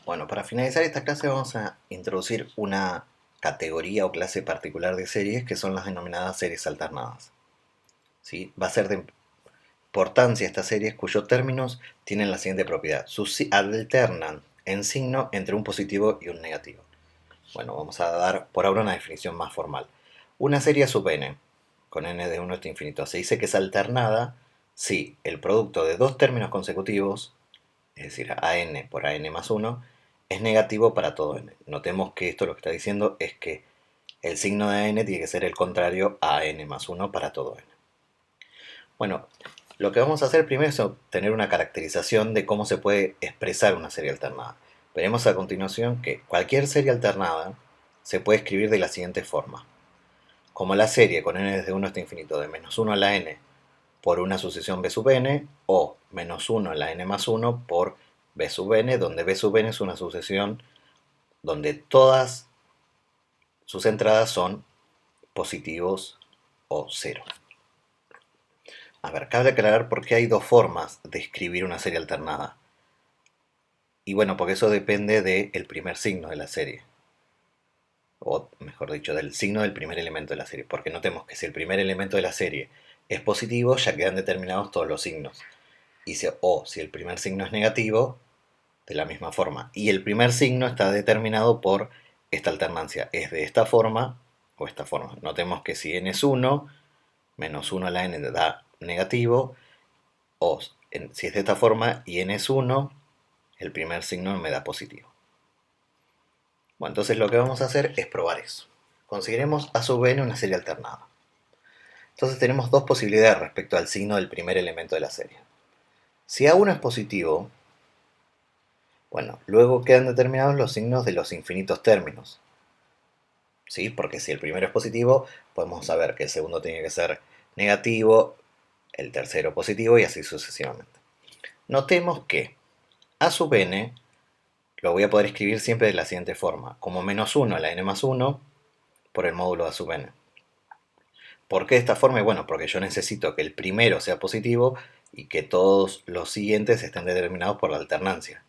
Bueno, para finalizar esta clase vamos a introducir una categoría o clase particular de series que son las denominadas series alternadas. ¿Sí? Va a ser de importancia estas series cuyos términos tienen la siguiente propiedad. Alternan en signo entre un positivo y un negativo. Bueno, vamos a dar por ahora una definición más formal. Una serie sub n, con n de 1 hasta infinito, se dice que es alternada si el producto de dos términos consecutivos, es decir, an por an más 1, es negativo para todo n. Notemos que esto lo que está diciendo es que el signo de n tiene que ser el contrario a n más 1 para todo n. Bueno, lo que vamos a hacer primero es obtener una caracterización de cómo se puede expresar una serie alternada. Veremos a continuación que cualquier serie alternada se puede escribir de la siguiente forma. Como la serie con n desde 1 hasta infinito de menos 1 a la n por una sucesión b sub n, o menos 1 a la n más 1 por b sub n, donde b sub n es una sucesión donde todas sus entradas son positivos o cero. A ver, cabe aclarar por qué hay dos formas de escribir una serie alternada. Y bueno, porque eso depende del primer signo de la serie. O mejor dicho, del signo del primer elemento de la serie. Porque notemos que si el primer elemento de la serie es positivo, ya quedan determinados todos los signos. O si el primer signo es negativo, de la misma forma. Y el primer signo está determinado por esta alternancia. Es de esta forma o esta forma. Notemos que si n es 1, menos 1 a la n da negativo. O si es de esta forma y n es 1, el primer signo me da positivo. Bueno, entonces lo que vamos a hacer es probar eso. Consideremos a sub n una serie alternada. Entonces tenemos dos posibilidades respecto al signo del primer elemento de la serie. Si a1 es positivo, bueno, luego quedan determinados los signos de los infinitos términos. ¿Sí? Porque si el primero es positivo, podemos saber que el segundo tiene que ser negativo, el tercero positivo y así sucesivamente. Notemos que a sub n lo voy a poder escribir siempre de la siguiente forma, como menos 1 a la n más 1 por el módulo a sub n. ¿Por qué de esta forma? Bueno, porque yo necesito que el primero sea positivo y que todos los siguientes estén determinados por la alternancia.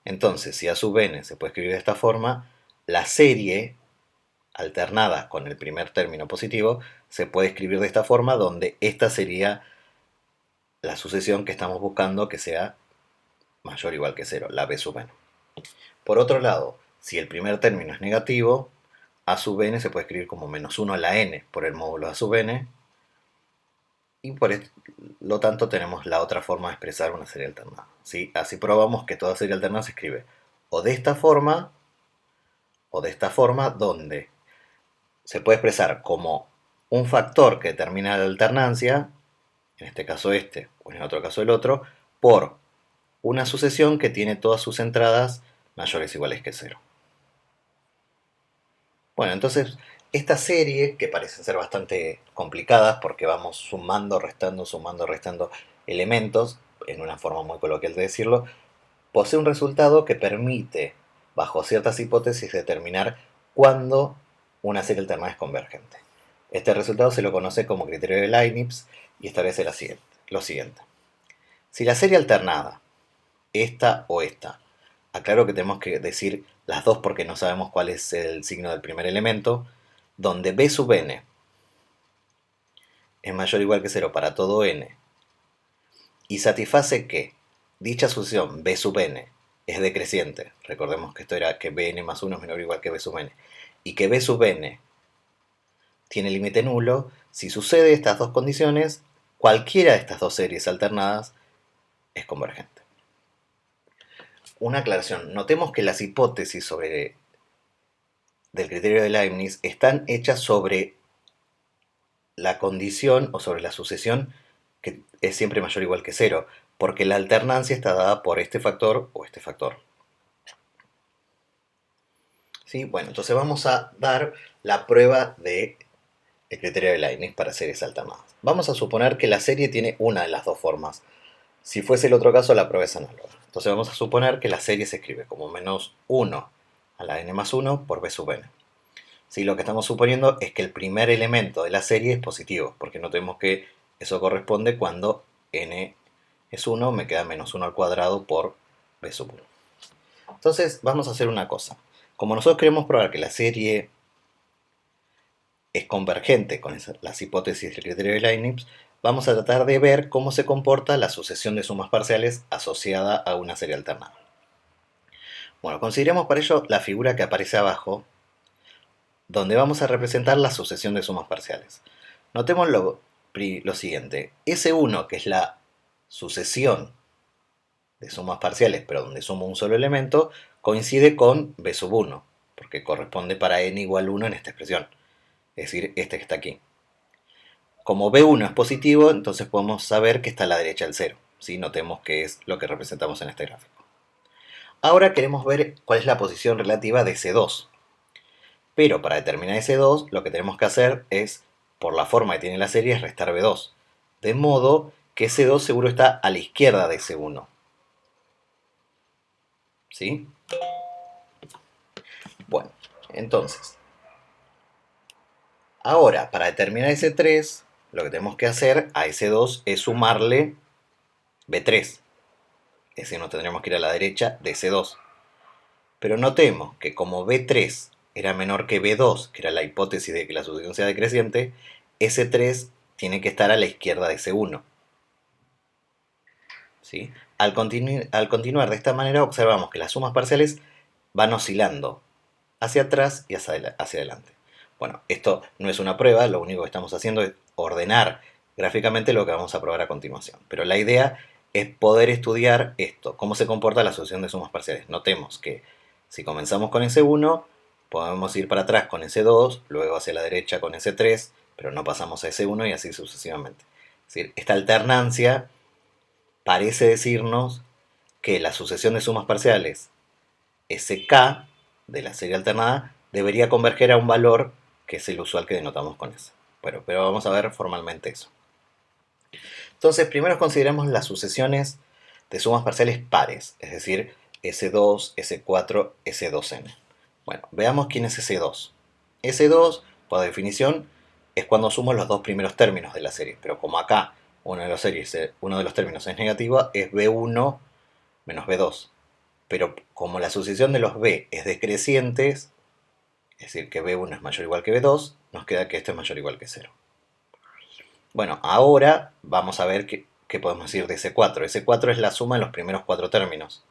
Entonces, si a sub n se puede escribir de esta forma, la serie alternada con el primer término positivo se puede escribir de esta forma, donde esta sería la sucesión que estamos buscando que sea mayor o igual que 0, la b sub n. Por otro lado, si el primer término es negativo, a sub n se puede escribir como menos 1 a la n por el módulo a sub n, y por lo tanto tenemos la otra forma de expresar una serie alternada. ¿Sí? Así probamos que toda serie alternada se escribe o de esta forma, donde se puede expresar como un factor que determina la alternancia, en este caso este, o en el otro caso el otro, por una sucesión que tiene todas sus entradas mayores o iguales que 0. Bueno, entonces esta serie, que parece ser bastante complicada porque vamos sumando, restando elementos, en una forma muy coloquial de decirlo, posee un resultado que permite, bajo ciertas hipótesis, determinar cuándo una serie alternada es convergente. Este resultado se lo conoce como criterio de Leibniz y establece lo siguiente. Si la serie alternada, esta o esta, aclaro que tenemos que decir las dos porque no sabemos cuál es el signo del primer elemento, donde b sub n es mayor o igual que 0 para todo n, y satisface que dicha sucesión b sub n es decreciente, recordemos que esto era que bn más 1 es menor o igual que b sub n, y que b sub n tiene límite nulo, si sucede estas dos condiciones, cualquiera de estas dos series alternadas es convergente. Una aclaración, notemos que las hipótesis del criterio de Leibniz están hechas sobre la condición o sobre la sucesión que es siempre mayor o igual que 0, porque la alternancia está dada por este factor o este factor. ¿Sí? Bueno, entonces vamos a dar la prueba del criterio de Leibniz para series alternadas. Vamos a suponer que la serie tiene una de las dos formas. Si fuese el otro caso, la prueba es análoga. Entonces vamos a suponer que la serie se escribe como menos 1 a la n más 1 por b sub n. ¿Sí? Lo que estamos suponiendo es que el primer elemento de la serie es positivo, porque notemos que eso corresponde cuando n es 1, me queda menos 1 al cuadrado por b sub 1. Entonces vamos a hacer una cosa. Como nosotros queremos probar que la serie es convergente con las hipótesis del criterio de Leibniz, vamos a tratar de ver cómo se comporta la sucesión de sumas parciales asociada a una serie alternada. Bueno, consideremos para ello la figura que aparece abajo, donde vamos a representar la sucesión de sumas parciales. Notemos lo siguiente. S1, que es la sucesión de sumas parciales, pero donde sumo un solo elemento, coincide con B sub 1, porque corresponde para n igual 1 en esta expresión, es decir, este que está aquí. Como B1 es positivo, entonces podemos saber que está a la derecha del 0. ¿Sí? Notemos que es lo que representamos en este gráfico. Ahora queremos ver cuál es la posición relativa de C2. Pero para determinar S2, lo que tenemos que hacer es, por la forma que tiene la serie, es restar B2. De modo que S2 seguro está a la izquierda de S1. ¿Sí? Bueno, entonces, ahora para determinar S3, lo que tenemos que hacer a S2 es sumarle B3. Es decir, nos tendremos que ir a la derecha de S2. Pero notemos que como B3 era menor que B2, que era la hipótesis de que la sucesión sea decreciente, S3 tiene que estar a la izquierda de S1. ¿Sí? Al continuar de esta manera observamos que las sumas parciales van oscilando hacia atrás y hacia adelante. Bueno, esto no es una prueba, lo único que estamos haciendo es ordenar gráficamente lo que vamos a probar a continuación. Pero la idea es poder estudiar esto, cómo se comporta la sucesión de sumas parciales. Notemos que si comenzamos con S1, podemos ir para atrás con S2, luego hacia la derecha con S3, pero no pasamos a S1 y así sucesivamente. Es decir, esta alternancia parece decirnos que la sucesión de sumas parciales SK de la serie alternada debería converger a un valor que es el usual que denotamos con S. Bueno, pero vamos a ver formalmente eso. Entonces, primero consideramos las sucesiones de sumas parciales pares, es decir, S2, S4, S2n. Bueno, veamos quién es S2. S2, por definición, es cuando sumo los dos primeros términos de la serie, pero como acá uno de los términos es negativo, es B1 menos B2. Pero como la sucesión de los B es decreciente, es decir, que B1 es mayor o igual que B2, nos queda que esto es mayor o igual que 0. Bueno, ahora vamos a ver qué podemos decir de S4. S4 es la suma de los primeros cuatro términos.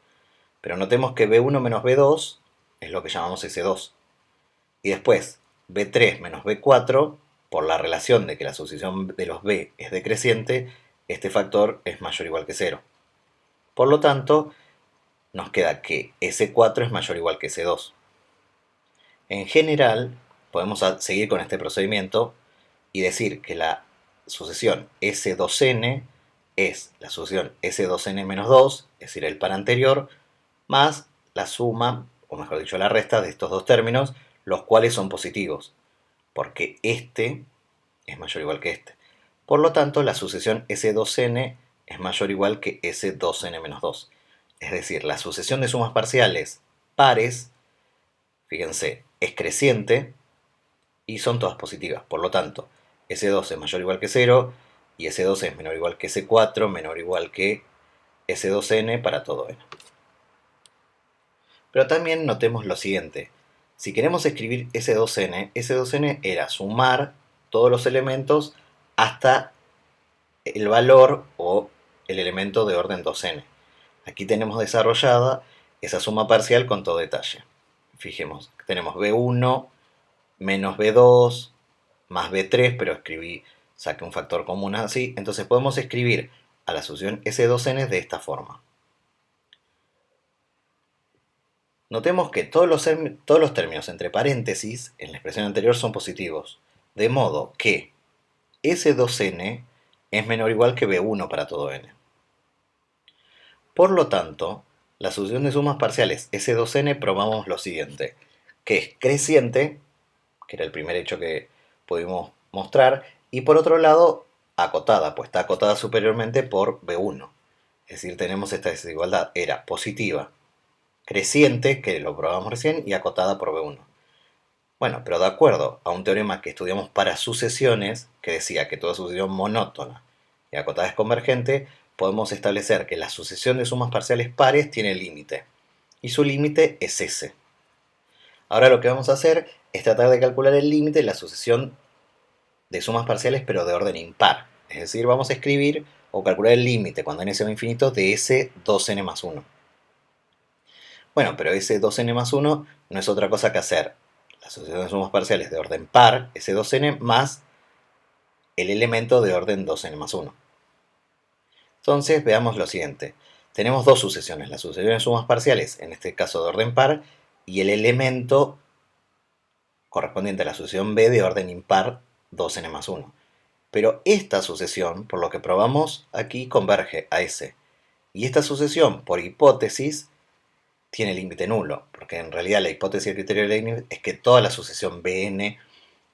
Pero notemos que B1 menos B2 es lo que llamamos S2. Y después, B3 menos B4, por la relación de que la sucesión de los B es decreciente, este factor es mayor o igual que 0. Por lo tanto, nos queda que S4 es mayor o igual que S2. En general, podemos seguir con este procedimiento y decir que la sucesión S2n es la sucesión S2n menos 2, es decir, el par anterior, más la suma, o mejor dicho, la resta de estos dos términos, los cuales son positivos, porque este es mayor o igual que este. Por lo tanto, la sucesión S2n es mayor o igual que S2n menos 2. Es decir, la sucesión de sumas parciales pares, fíjense, es creciente y son todas positivas. Por lo tanto, S2 es mayor o igual que 0 y S2 es menor o igual que S4, menor o igual que S2n para todo n. Pero también notemos lo siguiente. Si queremos escribir S2n, S2n era sumar todos los elementos hasta el valor o el elemento de orden 2n. Aquí tenemos desarrollada esa suma parcial con todo detalle. Fijemos, tenemos B1 menos B2 más B3, pero saqué un factor común así. Entonces podemos escribir a la sucesión S2n de esta forma. Notemos que todos los términos entre paréntesis en la expresión anterior son positivos, de modo que S2n es menor o igual que B1 para todo n. Por lo tanto, la sucesión de sumas parciales S2n probamos lo siguiente, que es creciente, que era el primer hecho que pudimos mostrar, y por otro lado, acotada, pues está acotada superiormente por B1. Es decir, tenemos esta desigualdad, era positiva, creciente, que lo probamos recién, y acotada por B1. Bueno, pero de acuerdo a un teorema que estudiamos para sucesiones, que decía que toda sucesión monótona y acotada es convergente, podemos establecer que la sucesión de sumas parciales pares tiene límite. y su límite es S. Ahora lo que vamos a hacer es tratar de calcular el límite de la sucesión de sumas parciales pero de orden impar. Es decir, vamos a escribir o calcular el límite cuando n se va a infinito de ese 2n más 1. Bueno, pero ese 2n más 1 no es otra cosa que hacer la sucesión de sumas parciales de orden par, ese 2n, más el elemento de orden 2n más 1. Entonces, veamos lo siguiente. Tenemos dos sucesiones, la sucesión de sumas parciales, en este caso de orden par, y el elemento correspondiente a la sucesión b de orden impar 2n más 1. Pero esta sucesión, por lo que probamos aquí, converge a S. Y esta sucesión, por hipótesis, tiene límite nulo, porque en realidad la hipótesis del criterio de Leibniz es que toda la sucesión Bn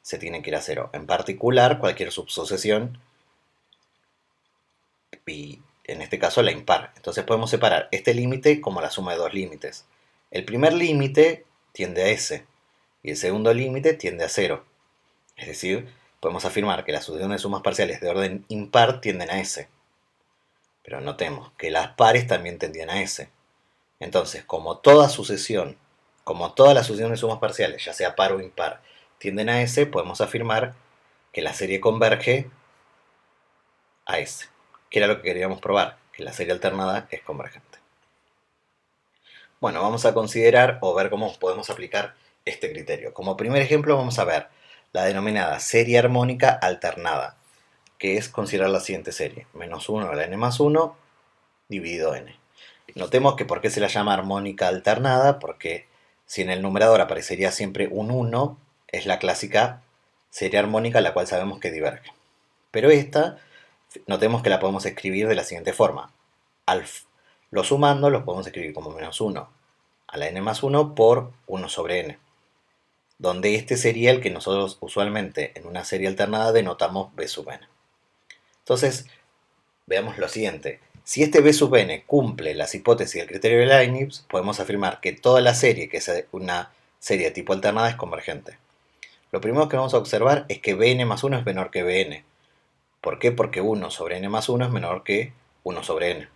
se tiene que ir a cero. En particular, cualquier subsucesión, y en este caso la impar. Entonces podemos separar este límite como la suma de dos límites. El primer límite tiende a S, y el segundo límite tiende a cero. Es decir, podemos afirmar que las sucesiones de sumas parciales de orden impar tienden a S. Pero notemos que las pares también tendían a S. Entonces, como toda sucesión, como todas las sucesiones de sumas parciales, ya sea par o impar, tienden a S, podemos afirmar que la serie converge a S, que era lo que queríamos probar, que la serie alternada es convergente. Bueno, vamos a considerar o ver cómo podemos aplicar este criterio. Como primer ejemplo vamos a ver la denominada serie armónica alternada, que es considerar la siguiente serie, menos 1 a la n más 1 dividido n. Notemos que por qué se la llama armónica alternada, porque si en el numerador aparecería siempre un 1, es la clásica serie armónica la cual sabemos que diverge. Pero esta, notemos que la podemos escribir de la siguiente forma. Lo sumando lo podemos escribir como menos 1 a la n más 1 por 1 sobre n, donde este sería el que nosotros usualmente en una serie alternada denotamos b sub n. Entonces, veamos lo siguiente. Si este b sub n cumple las hipótesis del criterio de Leibniz, podemos afirmar que toda la serie, que es una serie de tipo alternada, es convergente. Lo primero que vamos a observar es que bn más 1 es menor que bn. ¿Por qué? Porque 1 sobre n más 1 es menor que 1 sobre n.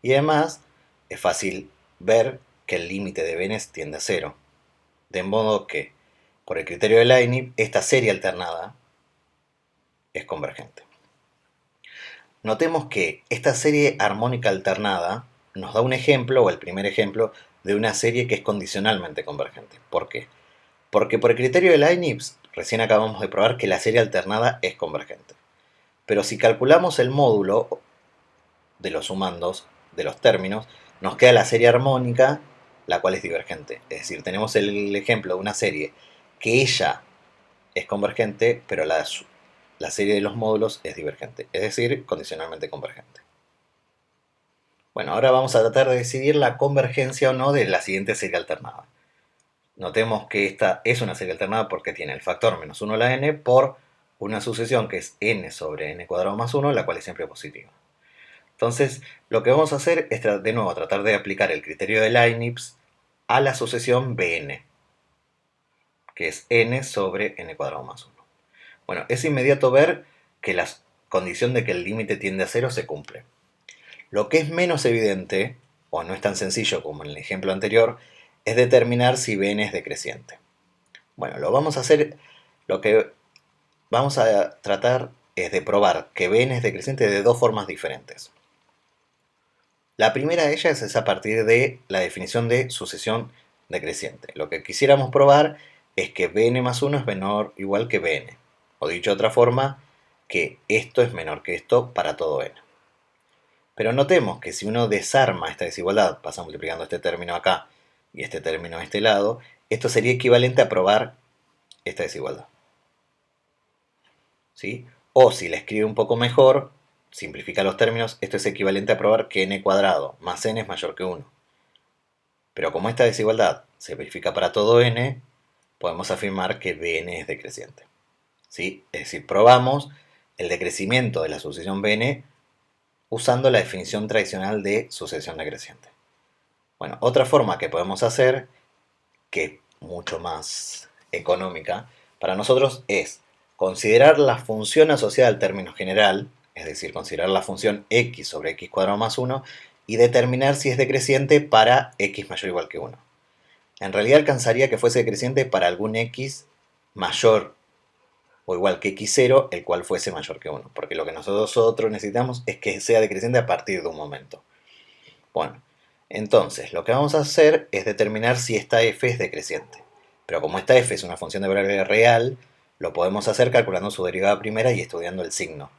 Y además, es fácil ver que el límite de bn tiende a 0. De modo que, por el criterio de Leibniz, esta serie alternada es convergente. Notemos que esta serie armónica alternada nos da un ejemplo, o el primer ejemplo, de una serie que es condicionalmente convergente. ¿Por qué? Porque por el criterio de Leibniz, recién acabamos de probar que la serie alternada es convergente. Pero si calculamos el módulo de los sumandos, de los términos, nos queda la serie armónica, la cual es divergente. Es decir, tenemos el ejemplo de una serie que ella es convergente, pero la serie de los módulos es divergente, es decir, condicionalmente convergente. Bueno, ahora vamos a tratar de decidir la convergencia o no de la siguiente serie alternada. Notemos que esta es una serie alternada porque tiene el factor menos 1 a la n por una sucesión que es n sobre n cuadrado más 1, la cual es siempre positiva. Entonces, lo que vamos a hacer es de nuevo tratar de aplicar el criterio de Leibniz a la sucesión Bn, que es n sobre n cuadrado más 1. Bueno, es inmediato ver que la condición de que el límite tiende a 0 se cumple. Lo que es menos evidente, o no es tan sencillo como en el ejemplo anterior, es determinar si Bn es decreciente. Bueno, lo que vamos a tratar es de probar que Bn es decreciente de dos formas diferentes. La primera de ellas es a partir de la definición de sucesión decreciente. Lo que quisiéramos probar es que Bn más 1 es menor o igual que Bn. O dicho de otra forma, que esto es menor que esto para todo n. Pero notemos que si uno desarma esta desigualdad, pasa multiplicando este término acá y este término a este lado, esto sería equivalente a probar esta desigualdad. ¿Sí? O si la escribe un poco mejor, simplifica los términos, esto es equivalente a probar que n cuadrado más n es mayor que 1. Pero como esta desigualdad se verifica para todo n, podemos afirmar que Bn es decreciente. ¿Sí? Es decir, probamos el decrecimiento de la sucesión Bn usando la definición tradicional de sucesión decreciente. Bueno, otra forma que podemos hacer, que es mucho más económica para nosotros, es considerar la función asociada al término general, es decir, considerar la función x sobre x cuadrado más 1, y determinar si es decreciente para x mayor o igual que 1. En realidad alcanzaría que fuese decreciente para algún x mayor o igual que x0, el cual fuese mayor que 1, porque lo que nosotros necesitamos es que sea decreciente a partir de un momento. Bueno, entonces lo que vamos a hacer es determinar si esta f es decreciente. Pero como esta f es una función de variable real, lo podemos hacer calculando su derivada primera y estudiando el signo.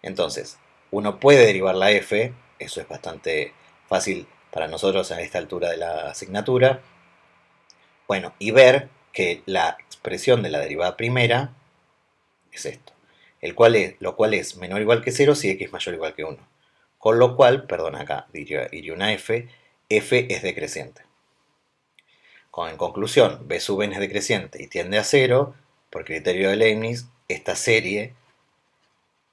Entonces, uno puede derivar la f, eso es bastante fácil para nosotros a esta altura de la asignatura. Bueno, y ver que la expresión de la derivada primera es esto, lo cual es menor o igual que 0 si x es mayor o igual que 1. Con lo cual, perdón, acá diría una f es decreciente. En conclusión, b sub n es decreciente y tiende a 0, por criterio de Leibniz, esta serie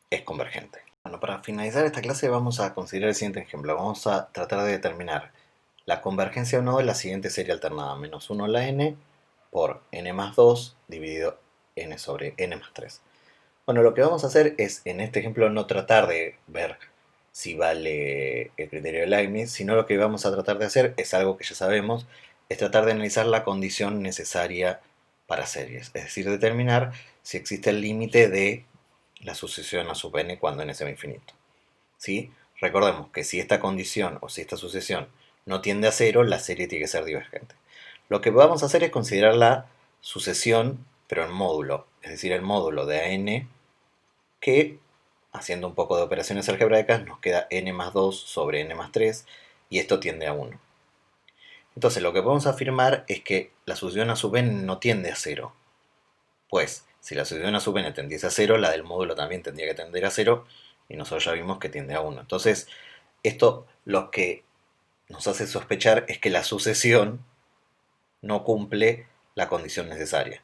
es convergente. Bueno, para finalizar esta clase vamos a considerar el siguiente ejemplo. Vamos a tratar de determinar la convergencia o no de la siguiente serie alternada, menos 1 a la n por n más 2 dividido n sobre n más 3. Bueno, lo que vamos a hacer es, en este ejemplo, no tratar de ver si vale el criterio de Leibniz, sino lo que vamos a tratar de hacer es algo que ya sabemos, es tratar de analizar la condición necesaria para series, es decir, determinar si existe el límite de la sucesión a sub n cuando n sea infinito. ¿Sí? Recordemos que si esta condición o si esta sucesión no tiende a 0, la serie tiene que ser divergente. Lo que vamos a hacer es considerar la sucesión, pero en módulo, es decir, el módulo de n, que, haciendo un poco de operaciones algebraicas, nos queda n más 2 sobre n más 3, y esto tiende a 1. Entonces, lo que podemos afirmar es que la sucesión a sub n no tiende a 0, pues si la sucesión a sub n tendiese a 0, la del módulo también tendría que tender a 0, y nosotros ya vimos que tiende a 1. Entonces, esto lo que nos hace sospechar es que la sucesión no cumple la condición necesaria.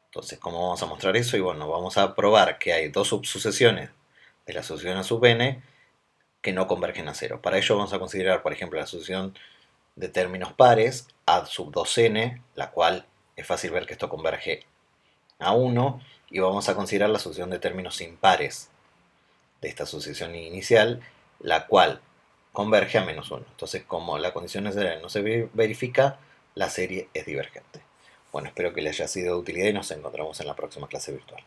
Entonces, ¿cómo vamos a mostrar eso? Y bueno, vamos a probar que hay dos subsucesiones de la sucesión a sub n que no convergen a 0. Para ello vamos a considerar, por ejemplo, la sucesión de términos pares a sub 2n, la cual es fácil ver que esto converge a 1, y vamos a considerar la sucesión de términos impares de esta sucesión inicial, la cual converge a menos 1. Entonces, como la condición necesaria no se verifica, la serie es divergente. Bueno, espero que les haya sido de utilidad y nos encontramos en la próxima clase virtual.